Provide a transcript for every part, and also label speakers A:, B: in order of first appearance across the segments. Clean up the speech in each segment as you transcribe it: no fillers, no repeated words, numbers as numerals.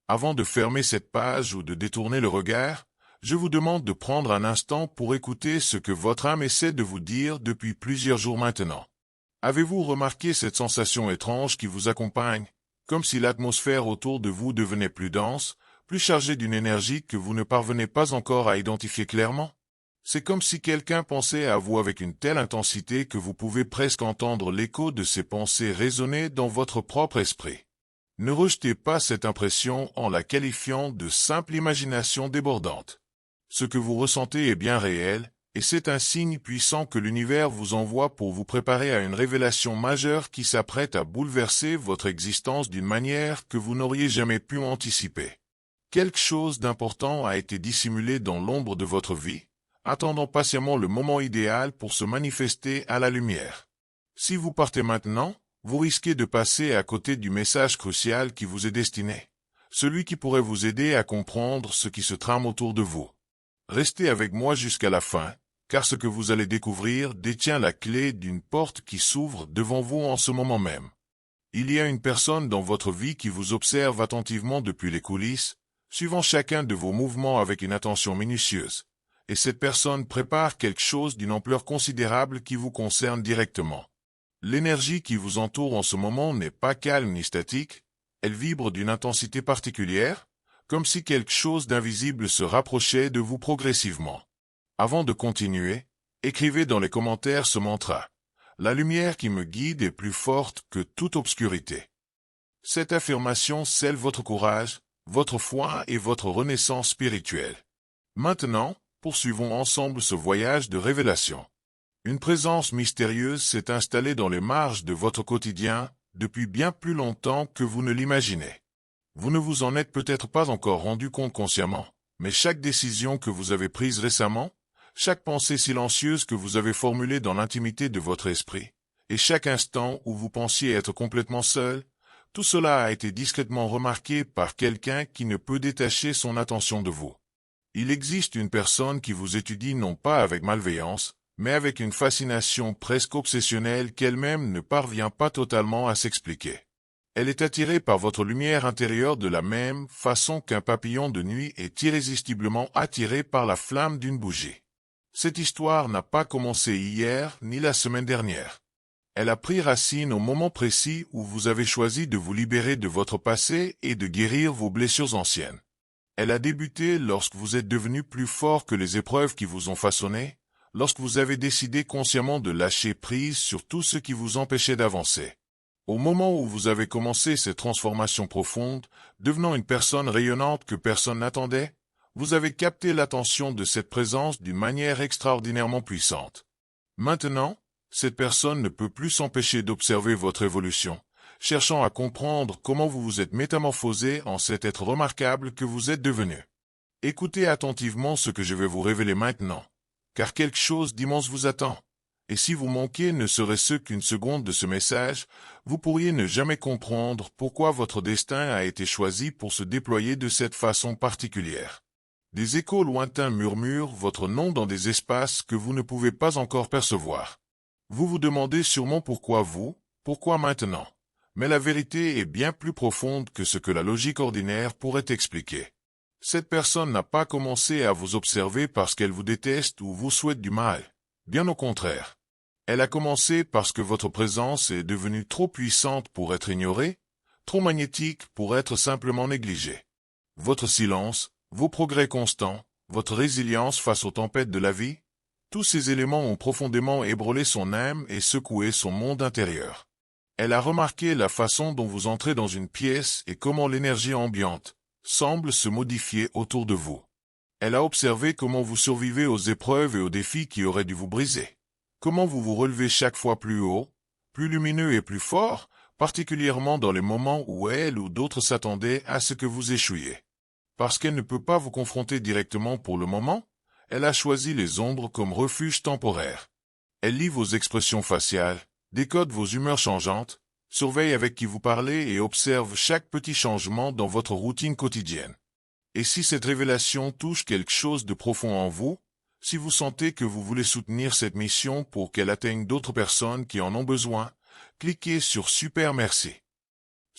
A: Avant de fermer cette page ou de détourner le regard, je vous demande de prendre un instant pour écouter ce que votre âme essaie de vous dire depuis plusieurs jours maintenant. Avez-vous remarqué cette sensation étrange qui vous accompagne, comme si l'atmosphère autour de vous devenait plus dense, plus chargée d'une énergie que vous ne parvenez pas encore à identifier clairement? C'est comme si quelqu'un pensait à vous avec une telle intensité que vous pouvez presque entendre l'écho de ses pensées résonner dans votre propre esprit. Ne rejetez pas cette impression en la qualifiant de simple imagination débordante. Ce que vous ressentez est bien réel, et c'est un signe puissant que l'univers vous envoie pour vous préparer à une révélation majeure qui s'apprête à bouleverser votre existence d'une manière que vous n'auriez jamais pu anticiper. Quelque chose d'important a été dissimulé dans l'ombre de votre vie, attendant patiemment le moment idéal pour se manifester à la lumière. Si vous partez maintenant, vous risquez de passer à côté du message crucial qui vous est destiné, celui qui pourrait vous aider à comprendre ce qui se trame autour de vous. Restez avec moi jusqu'à la fin, car ce que vous allez découvrir détient la clé d'une porte qui s'ouvre devant vous en ce moment même. Il y a une personne dans votre vie qui vous observe attentivement depuis les coulisses, suivant chacun de vos mouvements avec une attention minutieuse, et cette personne prépare quelque chose d'une ampleur considérable qui vous concerne directement. L'énergie qui vous entoure en ce moment n'est pas calme ni statique, elle vibre d'une intensité particulière, comme si quelque chose d'invisible se rapprochait de vous progressivement. Avant de continuer, écrivez dans les commentaires ce mantra. La lumière qui me guide est plus forte que toute obscurité. Cette affirmation scelle votre courage, votre foi et votre renaissance spirituelle. Maintenant, poursuivons ensemble ce voyage de révélation. Une présence mystérieuse s'est installée dans les marges de votre quotidien depuis bien plus longtemps que vous ne l'imaginez. Vous ne vous en êtes peut-être pas encore rendu compte consciemment, mais chaque décision que vous avez prise récemment, chaque pensée silencieuse que vous avez formulée dans l'intimité de votre esprit, et chaque instant où vous pensiez être complètement seul, tout cela a été discrètement remarqué par quelqu'un qui ne peut détacher son attention de vous. Il existe une personne qui vous étudie non pas avec malveillance, mais avec une fascination presque obsessionnelle qu'elle-même ne parvient pas totalement à s'expliquer. Elle est attirée par votre lumière intérieure de la même façon qu'un papillon de nuit est irrésistiblement attiré par la flamme d'une bougie. Cette histoire n'a pas commencé hier ni la semaine dernière. Elle a pris racine au moment précis où vous avez choisi de vous libérer de votre passé et de guérir vos blessures anciennes. Elle a débuté lorsque vous êtes devenu plus fort que les épreuves qui vous ont façonné, lorsque vous avez décidé consciemment de lâcher prise sur tout ce qui vous empêchait d'avancer. Au moment où vous avez commencé cette transformation profonde, devenant une personne rayonnante que personne n'attendait, vous avez capté l'attention de cette présence d'une manière extraordinairement puissante. Maintenant, cette personne ne peut plus s'empêcher d'observer votre évolution, cherchant à comprendre comment vous vous êtes métamorphosé en cet être remarquable que vous êtes devenu. Écoutez attentivement ce que je vais vous révéler maintenant, car quelque chose d'immense vous attend. Et si vous manquez ne serait-ce qu'une seconde de ce message, vous pourriez ne jamais comprendre pourquoi votre destin a été choisi pour se déployer de cette façon particulière. Des échos lointains murmurent votre nom dans des espaces que vous ne pouvez pas encore percevoir. Vous vous demandez sûrement pourquoi maintenant. Mais la vérité est bien plus profonde que ce que la logique ordinaire pourrait expliquer. Cette personne n'a pas commencé à vous observer parce qu'elle vous déteste ou vous souhaite du mal. Bien au contraire. Elle a commencé parce que votre présence est devenue trop puissante pour être ignorée, trop magnétique pour être simplement négligée. Votre silence, vos progrès constants, votre résilience face aux tempêtes de la vie, tous ces éléments ont profondément ébranlé son âme et secoué son monde intérieur. Elle a remarqué la façon dont vous entrez dans une pièce et comment l'énergie ambiante semble se modifier autour de vous. Elle a observé comment vous survivez aux épreuves et aux défis qui auraient dû vous briser. Comment vous vous relevez chaque fois plus haut, plus lumineux et plus fort, particulièrement dans les moments où elle ou d'autres s'attendaient à ce que vous échouiez. Parce qu'elle ne peut pas vous confronter directement pour le moment, elle a choisi les ombres comme refuge temporaire. Elle lit vos expressions faciales, décode vos humeurs changeantes, surveille avec qui vous parlez et observe chaque petit changement dans votre routine quotidienne. Et si cette révélation touche quelque chose de profond en vous, si vous sentez que vous voulez soutenir cette mission pour qu'elle atteigne d'autres personnes qui en ont besoin, cliquez sur Super Merci.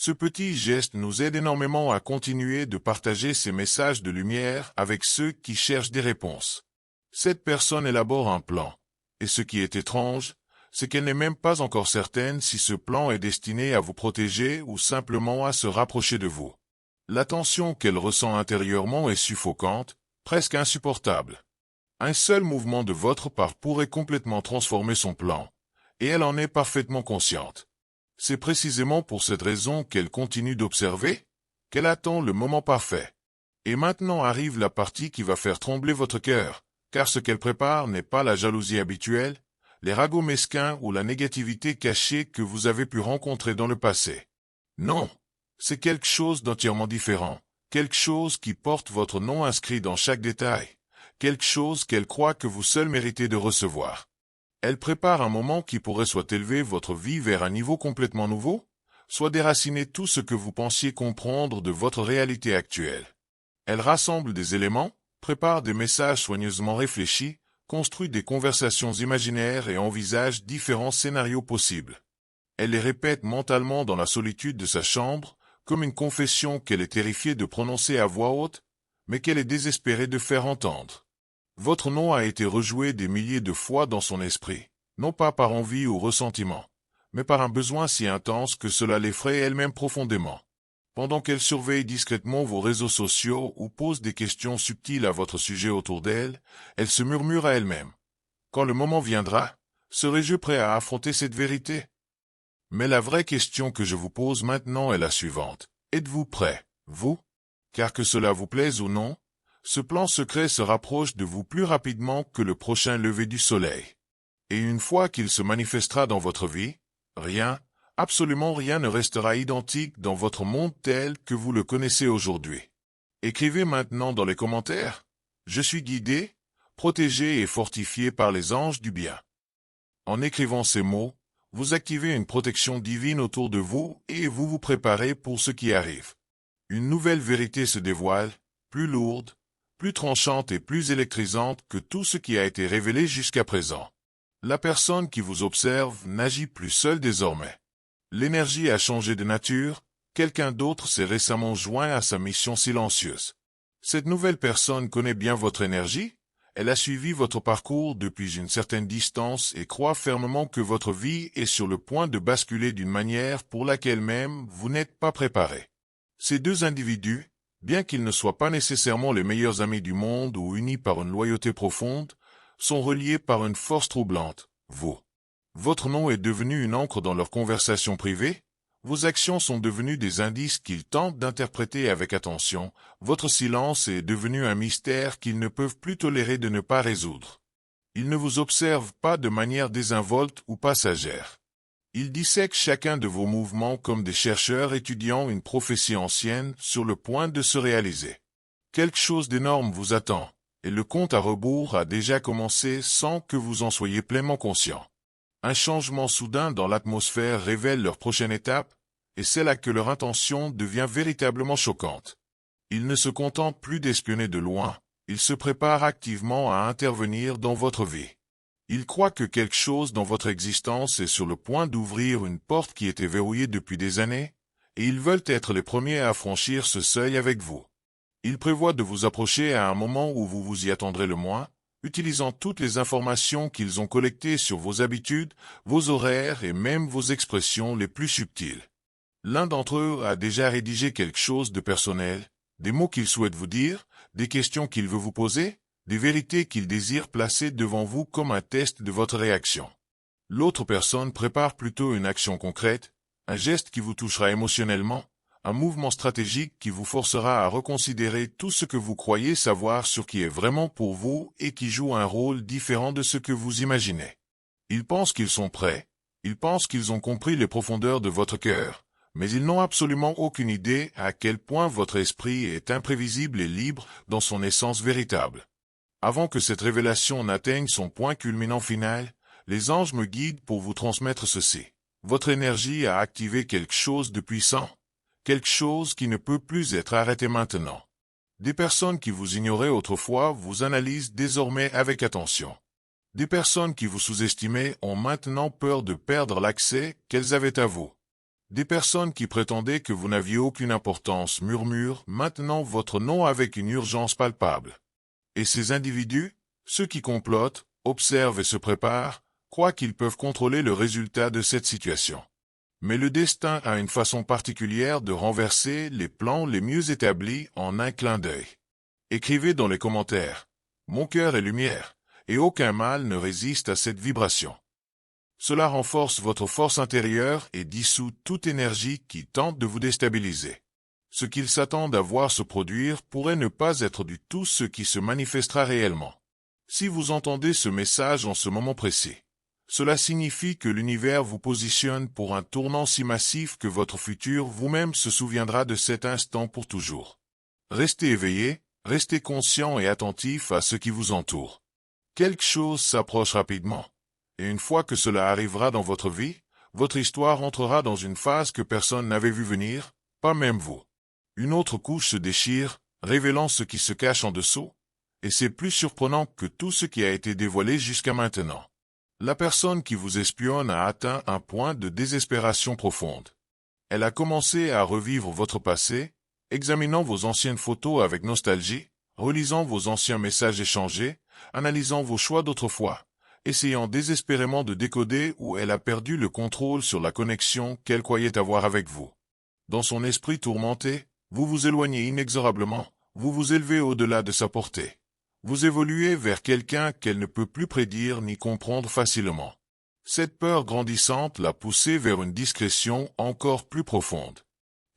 A: Ce petit geste nous aide énormément à continuer de partager ces messages de lumière avec ceux qui cherchent des réponses. Cette personne élabore un plan. Et ce qui est étrange, c'est qu'elle n'est même pas encore certaine si ce plan est destiné à vous protéger ou simplement à se rapprocher de vous. La tension qu'elle ressent intérieurement est suffocante, presque insupportable. Un seul mouvement de votre part pourrait complètement transformer son plan, et elle en est parfaitement consciente. C'est précisément pour cette raison qu'elle continue d'observer, qu'elle attend le moment parfait. Et maintenant arrive la partie qui va faire trembler votre cœur, car ce qu'elle prépare n'est pas la jalousie habituelle, les ragots mesquins ou la négativité cachée que vous avez pu rencontrer dans le passé. Non, c'est quelque chose d'entièrement différent, quelque chose qui porte votre nom inscrit dans chaque détail, quelque chose qu'elle croit que vous seul méritez de recevoir. Elle prépare un moment qui pourrait soit élever votre vie vers un niveau complètement nouveau, soit déraciner tout ce que vous pensiez comprendre de votre réalité actuelle. Elle rassemble des éléments, prépare des messages soigneusement réfléchis, construit des conversations imaginaires et envisage différents scénarios possibles. Elle les répète mentalement dans la solitude de sa chambre, comme une confession qu'elle est terrifiée de prononcer à voix haute, mais qu'elle est désespérée de faire entendre. Votre nom a été rejoué des milliers de fois dans son esprit, non pas par envie ou ressentiment, mais par un besoin si intense que cela l'effraie elle-même profondément. Pendant qu'elle surveille discrètement vos réseaux sociaux ou pose des questions subtiles à votre sujet autour d'elle, elle se murmure à elle-même. Quand le moment viendra, serai-je prêt à affronter cette vérité? Mais la vraie question que je vous pose maintenant est la suivante. Êtes-vous prêt, vous? Car que cela vous plaise ou non, ce plan secret se rapproche de vous plus rapidement que le prochain lever du soleil. Et une fois qu'il se manifestera dans votre vie, rien, absolument rien ne restera identique dans votre monde tel que vous le connaissez aujourd'hui. Écrivez maintenant dans les commentaires « Je suis guidé, protégé et fortifié par les anges du bien ». En écrivant ces mots, vous activez une protection divine autour de vous et vous vous préparez pour ce qui arrive. Une nouvelle vérité se dévoile, plus lourde, plus tranchante et plus électrisante que tout ce qui a été révélé jusqu'à présent. La personne qui vous observe n'agit plus seule désormais. L'énergie a changé de nature, quelqu'un d'autre s'est récemment joint à sa mission silencieuse. Cette nouvelle personne connaît bien votre énergie, elle a suivi votre parcours depuis une certaine distance et croit fermement que votre vie est sur le point de basculer d'une manière pour laquelle même vous n'êtes pas préparé. Ces deux individus, bien qu'ils ne soient pas nécessairement les meilleurs amis du monde ou unis par une loyauté profonde, sont reliés par une force troublante, vous. Votre nom est devenu une encre dans leurs conversations privées, vos actions sont devenues des indices qu'ils tentent d'interpréter avec attention, votre silence est devenu un mystère qu'ils ne peuvent plus tolérer de ne pas résoudre. Ils ne vous observent pas de manière désinvolte ou passagère. Ils dissèquent chacun de vos mouvements comme des chercheurs étudiant une prophétie ancienne sur le point de se réaliser. Quelque chose d'énorme vous attend, et le compte à rebours a déjà commencé sans que vous en soyez pleinement conscient. Un changement soudain dans l'atmosphère révèle leur prochaine étape, et c'est là que leur intention devient véritablement choquante. Ils ne se contentent plus d'espionner de loin, ils se préparent activement à intervenir dans votre vie. Ils croient que quelque chose dans votre existence est sur le point d'ouvrir une porte qui était verrouillée depuis des années, et ils veulent être les premiers à franchir ce seuil avec vous. Ils prévoient de vous approcher à un moment où vous vous y attendrez le moins, utilisant toutes les informations qu'ils ont collectées sur vos habitudes, vos horaires et même vos expressions les plus subtiles. L'un d'entre eux a déjà rédigé quelque chose de personnel, des mots qu'il souhaite vous dire, des questions qu'il veut vous poser, des vérités qu'il désire placer devant vous comme un test de votre réaction. L'autre personne prépare plutôt une action concrète, un geste qui vous touchera émotionnellement, un mouvement stratégique qui vous forcera à reconsidérer tout ce que vous croyez savoir sur qui est vraiment pour vous et qui joue un rôle différent de ce que vous imaginez. Ils pensent qu'ils sont prêts, ils pensent qu'ils ont compris les profondeurs de votre cœur, mais ils n'ont absolument aucune idée à quel point votre esprit est imprévisible et libre dans son essence véritable. Avant que cette révélation n'atteigne son point culminant final, les anges me guident pour vous transmettre ceci. Votre énergie a activé quelque chose de puissant, quelque chose qui ne peut plus être arrêté maintenant. Des personnes qui vous ignoraient autrefois vous analysent désormais avec attention. Des personnes qui vous sous-estimaient ont maintenant peur de perdre l'accès qu'elles avaient à vous. Des personnes qui prétendaient que vous n'aviez aucune importance murmurent maintenant votre nom avec une urgence palpable. Et ces individus, ceux qui complotent, observent et se préparent, croient qu'ils peuvent contrôler le résultat de cette situation. Mais le destin a une façon particulière de renverser les plans les mieux établis en un clin d'œil. Écrivez dans les commentaires « Mon cœur est lumière » et aucun mal ne résiste à cette vibration. Cela renforce votre force intérieure et dissout toute énergie qui tente de vous déstabiliser. Ce qu'ils s'attendent à voir se produire pourrait ne pas être du tout ce qui se manifestera réellement. Si vous entendez ce message en ce moment précis, cela signifie que l'univers vous positionne pour un tournant si massif que votre futur vous-même se souviendra de cet instant pour toujours. Restez éveillé, restez conscient et attentif à ce qui vous entoure. Quelque chose s'approche rapidement. Et une fois que cela arrivera dans votre vie, votre histoire entrera dans une phase que personne n'avait vu venir, pas même vous. Une autre couche se déchire, révélant ce qui se cache en dessous, et c'est plus surprenant que tout ce qui a été dévoilé jusqu'à maintenant. La personne qui vous espionne a atteint un point de désespération profonde. Elle a commencé à revivre votre passé, examinant vos anciennes photos avec nostalgie, relisant vos anciens messages échangés, analysant vos choix d'autrefois, essayant désespérément de décoder où elle a perdu le contrôle sur la connexion qu'elle croyait avoir avec vous. Dans son esprit tourmenté, vous vous éloignez inexorablement, vous vous élevez au-delà de sa portée. Vous évoluez vers quelqu'un qu'elle ne peut plus prédire ni comprendre facilement. Cette peur grandissante l'a poussée vers une discrétion encore plus profonde.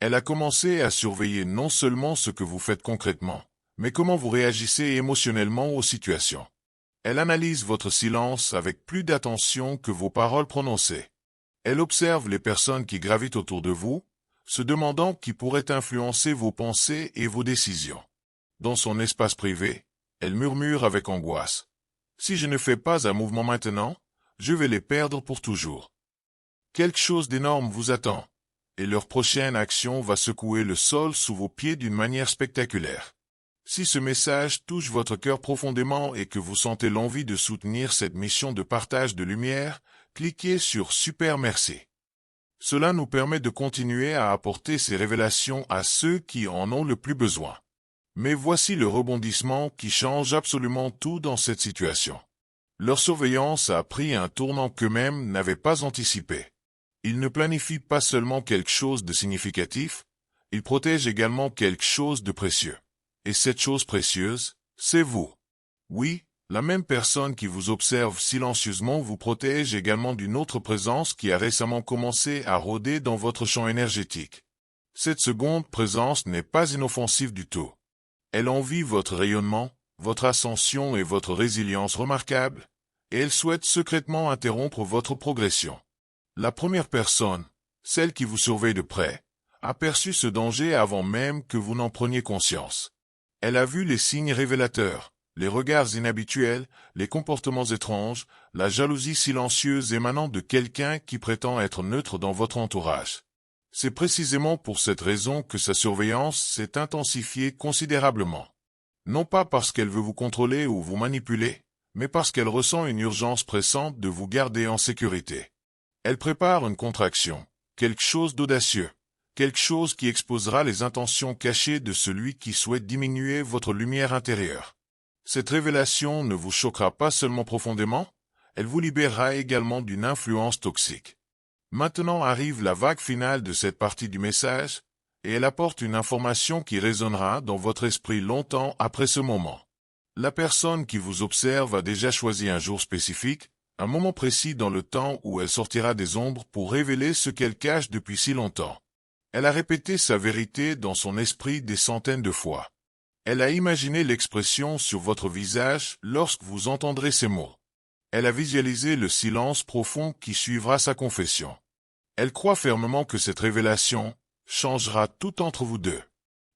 A: Elle a commencé à surveiller non seulement ce que vous faites concrètement, mais comment vous réagissez émotionnellement aux situations. Elle analyse votre silence avec plus d'attention que vos paroles prononcées. Elle observe les personnes qui gravitent autour de vous, se demandant qui pourrait influencer vos pensées et vos décisions. Dans son espace privé, elle murmure avec angoisse. « Si je ne fais pas un mouvement maintenant, je vais les perdre pour toujours. » Quelque chose d'énorme vous attend, et leur prochaine action va secouer le sol sous vos pieds d'une manière spectaculaire. Si ce message touche votre cœur profondément et que vous sentez l'envie de soutenir cette mission de partage de lumière, cliquez sur « Super merci ». Cela nous permet de continuer à apporter ces révélations à ceux qui en ont le plus besoin. Mais voici le rebondissement qui change absolument tout dans cette situation. Leur surveillance a pris un tournant qu'eux-mêmes n'avaient pas anticipé. Ils ne planifient pas seulement quelque chose de significatif, ils protègent également quelque chose de précieux. Et cette chose précieuse, c'est vous. Oui, la même personne qui vous observe silencieusement vous protège également d'une autre présence qui a récemment commencé à rôder dans votre champ énergétique. Cette seconde présence n'est pas inoffensive du tout. Elle envie votre rayonnement, votre ascension et votre résilience remarquables, et elle souhaite secrètement interrompre votre progression. La première personne, celle qui vous surveille de près, a perçu ce danger avant même que vous n'en preniez conscience. Elle a vu les signes révélateurs, les regards inhabituels, les comportements étranges, la jalousie silencieuse émanant de quelqu'un qui prétend être neutre dans votre entourage. C'est précisément pour cette raison que sa surveillance s'est intensifiée considérablement. Non pas parce qu'elle veut vous contrôler ou vous manipuler, mais parce qu'elle ressent une urgence pressante de vous garder en sécurité. Elle prépare une contraction, quelque chose d'audacieux. Quelque chose qui exposera les intentions cachées de celui qui souhaite diminuer votre lumière intérieure. Cette révélation ne vous choquera pas seulement profondément, elle vous libérera également d'une influence toxique. Maintenant arrive la vague finale de cette partie du message, et elle apporte une information qui résonnera dans votre esprit longtemps après ce moment. La personne qui vous observe a déjà choisi un jour spécifique, un moment précis dans le temps où elle sortira des ombres pour révéler ce qu'elle cache depuis si longtemps. Elle a répété sa vérité dans son esprit des centaines de fois. Elle a imaginé l'expression sur votre visage lorsque vous entendrez ces mots. Elle a visualisé le silence profond qui suivra sa confession. Elle croit fermement que cette révélation changera tout entre vous deux.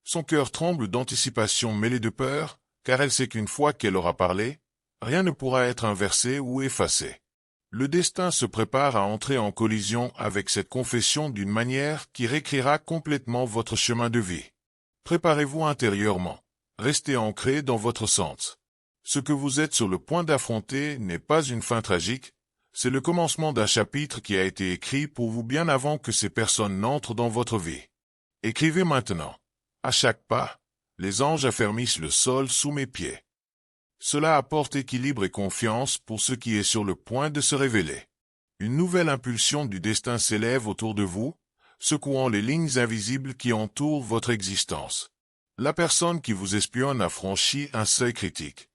A: Son cœur tremble d'anticipation mêlée de peur, car elle sait qu'une fois qu'elle aura parlé, rien ne pourra être inversé ou effacé. Le destin se prépare à entrer en collision avec cette confession d'une manière qui réécrira complètement votre chemin de vie. Préparez-vous intérieurement. Restez ancré dans votre sens. Ce que vous êtes sur le point d'affronter n'est pas une fin tragique, C'est le commencement d'un chapitre qui a été écrit pour vous bien avant que ces personnes n'entrent dans votre vie. Écrivez maintenant. À chaque pas, les anges affermissent le sol sous mes pieds. Cela apporte équilibre et confiance pour ce qui est sur le point de se révéler. Une nouvelle impulsion du destin s'élève autour de vous, secouant les lignes invisibles qui entourent votre existence. La personne qui vous espionne a franchi un seuil critique.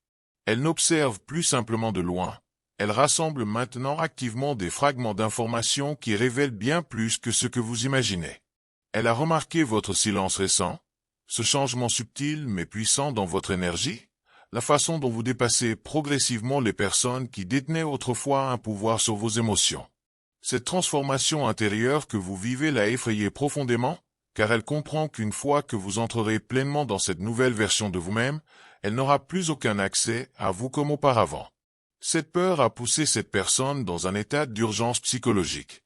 A: Elle n'observe plus simplement de loin. Elle rassemble maintenant activement des fragments d'informations qui révèlent bien plus que ce que vous imaginez. Elle a remarqué votre silence récent, ce changement subtil mais puissant dans votre énergie, la façon dont vous dépassez progressivement les personnes qui détenaient autrefois un pouvoir sur vos émotions. Cette transformation intérieure que vous vivez l'a effrayée profondément, car elle comprend qu'une fois que vous entrerez pleinement dans cette nouvelle version de vous-même, elle n'aura plus aucun accès à vous comme auparavant. Cette peur a poussé cette personne dans un état d'urgence psychologique.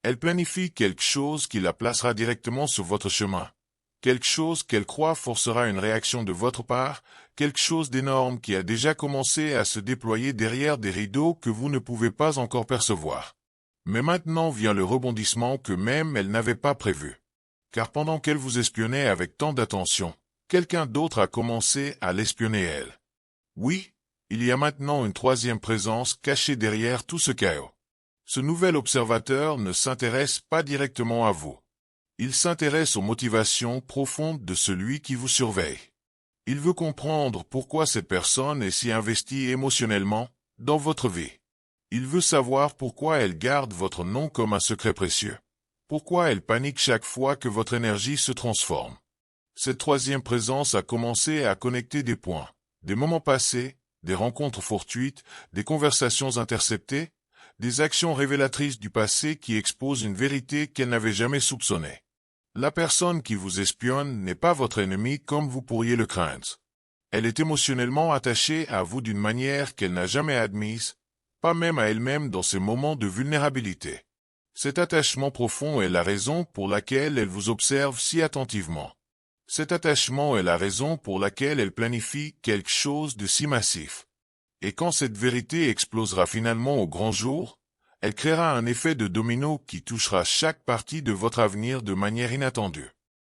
A: Elle planifie quelque chose qui la placera directement sur votre chemin. Quelque chose qu'elle croit forcera une réaction de votre part, quelque chose d'énorme qui a déjà commencé à se déployer derrière des rideaux que vous ne pouvez pas encore percevoir. Mais maintenant vient le rebondissement que même elle n'avait pas prévu. Car pendant qu'elle vous espionnait avec tant d'attention, quelqu'un d'autre a commencé à l'espionner elle. Oui, il y a maintenant une troisième présence cachée derrière tout ce chaos. Ce nouvel observateur ne s'intéresse pas directement à vous. Il s'intéresse aux motivations profondes de celui qui vous surveille. Il veut comprendre pourquoi cette personne est si investie émotionnellement dans votre vie. Il veut savoir pourquoi elle garde votre nom comme un secret précieux. Pourquoi elle panique chaque fois que votre énergie se transforme. Cette troisième présence a commencé à connecter des points, des moments passés, des rencontres fortuites, des conversations interceptées, des actions révélatrices du passé qui exposent une vérité qu'elle n'avait jamais soupçonnée. La personne qui vous espionne n'est pas votre ennemi comme vous pourriez le craindre. Elle est émotionnellement attachée à vous d'une manière qu'elle n'a jamais admise, pas même à elle-même dans ces moments de vulnérabilité. Cet attachement profond est la raison pour laquelle elle vous observe si attentivement. Cet attachement est la raison pour laquelle elle planifie quelque chose de si massif. Et quand cette vérité explosera finalement au grand jour, elle créera un effet de domino qui touchera chaque partie de votre avenir de manière inattendue.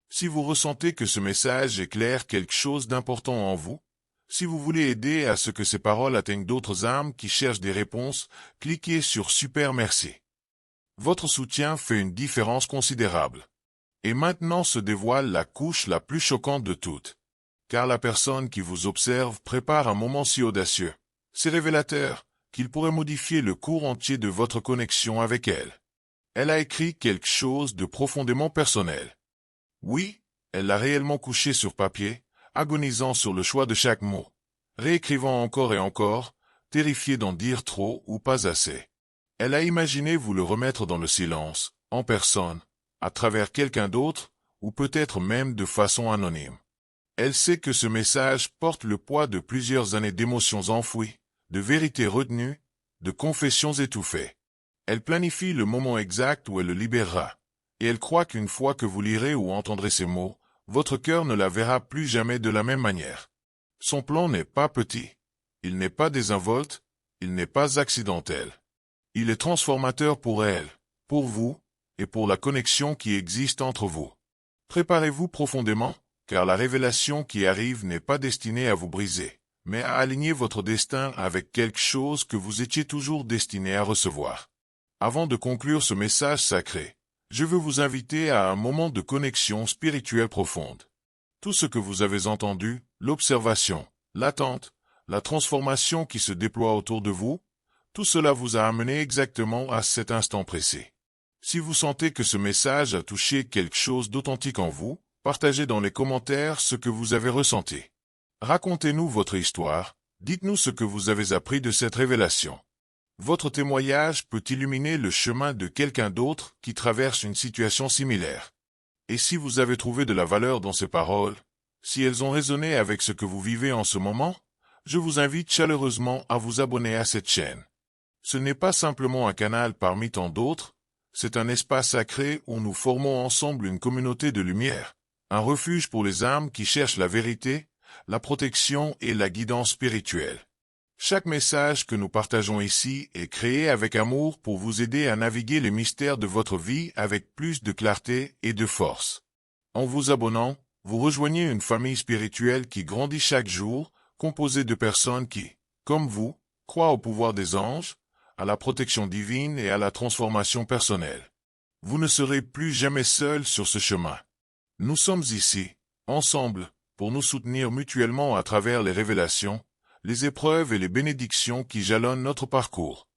A: Si vous ressentez que ce message éclaire quelque chose d'important en vous, si vous voulez aider à ce que ces paroles atteignent d'autres âmes qui cherchent des réponses, cliquez sur Super Merci. Votre soutien fait une différence considérable. Et maintenant se dévoile la couche la plus choquante de toutes. Car la personne qui vous observe prépare un moment si audacieux, si révélateur, qu'il pourrait modifier le cours entier de votre connexion avec elle. Elle a écrit quelque chose de profondément personnel. Oui, elle l'a réellement couché sur papier, agonisant sur le choix de chaque mot, réécrivant encore et encore, terrifiée d'en dire trop ou pas assez. Elle a imaginé vous le remettre dans le silence, en personne, à travers quelqu'un d'autre, ou peut-être même de façon anonyme. Elle sait que ce message porte le poids de plusieurs années d'émotions enfouies, de vérités retenues, de confessions étouffées. Elle planifie le moment exact où elle le libérera, et elle croit qu'une fois que vous lirez ou entendrez ces mots, votre cœur ne la verra plus jamais de la même manière. Son plan n'est pas petit, il n'est pas désinvolte, il n'est pas accidentel. Il est transformateur pour elle, pour vous, et pour la connexion qui existe entre vous. Préparez-vous profondément, car la révélation qui arrive n'est pas destinée à vous briser, mais à aligner votre destin avec quelque chose que vous étiez toujours destiné à recevoir. Avant de conclure ce message sacré, je veux vous inviter à un moment de connexion spirituelle profonde. Tout ce que vous avez entendu, l'observation, l'attente, la transformation qui se déploie autour de vous, tout cela vous a amené exactement à cet instant précis. Si vous sentez que ce message a touché quelque chose d'authentique en vous, partagez dans les commentaires ce que vous avez ressenti. Racontez-nous votre histoire, dites-nous ce que vous avez appris de cette révélation. Votre témoignage peut illuminer le chemin de quelqu'un d'autre qui traverse une situation similaire. Et si vous avez trouvé de la valeur dans ces paroles, si elles ont résonné avec ce que vous vivez en ce moment, je vous invite chaleureusement à vous abonner à cette chaîne. Ce n'est pas simplement un canal parmi tant d'autres, c'est un espace sacré où nous formons ensemble une communauté de lumière, un refuge pour les âmes qui cherchent la vérité, la protection et la guidance spirituelle. Chaque message que nous partageons ici est créé avec amour pour vous aider à naviguer les mystères de votre vie avec plus de clarté et de force. En vous abonnant, vous rejoignez une famille spirituelle qui grandit chaque jour, composée de personnes qui, comme vous, croient au pouvoir des anges, à la protection divine et à la transformation personnelle. Vous ne serez plus jamais seul sur ce chemin. Nous sommes ici, ensemble, pour nous soutenir mutuellement à travers les révélations, les épreuves et les bénédictions qui jalonnent notre parcours.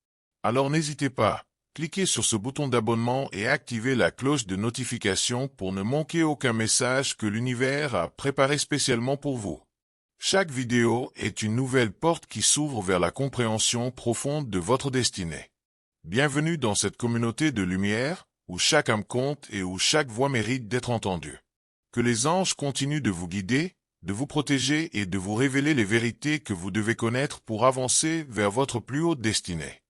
A: Alors n'hésitez pas, cliquez sur ce bouton d'abonnement et activez la cloche de notification pour ne manquer aucun message que l'univers a préparé spécialement pour vous. Chaque vidéo est une nouvelle porte qui s'ouvre vers la compréhension profonde de votre destinée. Bienvenue dans cette communauté de lumière, où chaque âme compte et où chaque voix mérite d'être entendue. Que les anges continuent de vous guider, de vous protéger et de vous révéler les vérités que vous devez connaître pour avancer vers votre plus haute destinée.